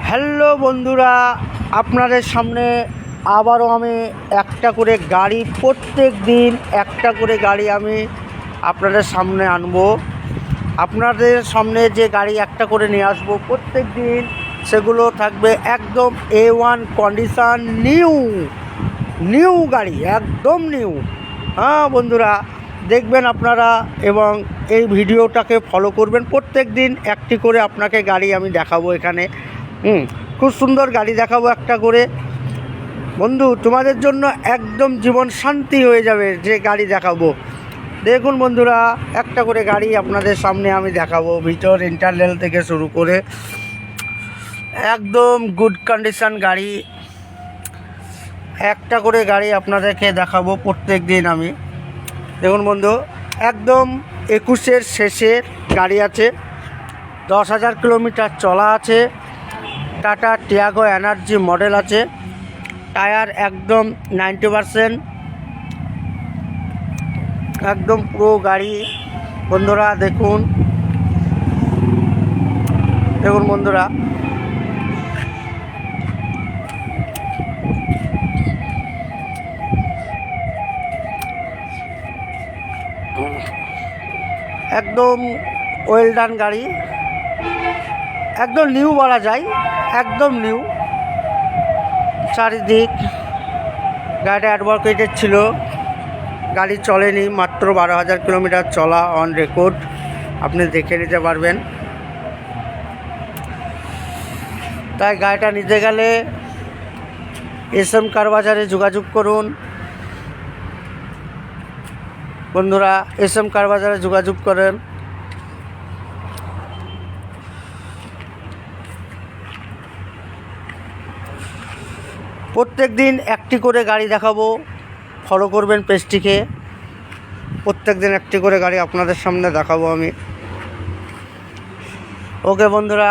Hello বন্ধুরা, আপনাদের সামনে আবারও আমি একটা করে গাড়ি, প্রত্যেক দিন একটা করে গাড়ি আমি আপনাদের সামনে আনবো। আপনাদের সামনে যে গাড়ি একটা করে নিয়ে আসবো প্রত্যেক দিন, সেগুলো থাকবে একদম A1 কন্ডিশান, নিউ গাড়ি, একদম নিউ। হ্যাঁ বন্ধুরা, দেখবেন আপনারা এবং এই ভিডিওটাকে ফলো করবেন। প্রত্যেক দিন একটি করে আপনাকে গাড়ি আমি দেখাবো এখানে। খুব সুন্দর গাড়ি দেখাবো একটা করে। বন্ধু, তোমাদের জন্য একদম জীবন শান্তি হয়ে যাবে যে গাড়ি দেখাবো। দেখুন বন্ধুরা, একটা করে গাড়ি আপনাদের সামনে আমি দেখাবো, ভিতর ইন্টারনাল থেকে শুরু করে একদম গুড কন্ডিশন গাড়ি। একটা করে গাড়ি আপনাদেরকে দেখাবো প্রত্যেক দিন আমি। দেখুন বন্ধু, একদম 21-এর শেষের গাড়ি আছে, 10,000 কিলোমিটার চলা আছে। টাটা টিয়াগো এনার্জি মডেল আছে, টায়ার একদম 90%, একদম পুরো গাড়ি। বন্ধুরা দেখুন বন্ধুরা, একদম ওয়েল ডান গাড়ি, একদম নিউ বলা যায়, একদম নিউ। চারিদিক গাড়িটা অ্যাডভোকেটের ছিল, গাড়ি চলেনি, মাত্র 12,000 কিলোমিটার চলা, অন রেকর্ড, আপনি দেখে নিতে পারবেন। তাই গাড়িটা নিতে গেলে SM কার বাজারে যোগাযোগ করুন বন্ধুরা, SM কার বাজারে যোগাযোগ করেন। প্রত্যেক দিন একটি করে গাড়ি দেখাবো, ফলো করবেন পেজটিকে। প্রত্যেক দিন একটি করে গাড়ি আপনাদের সামনে দেখাবো আমি। ওকে বন্ধুরা।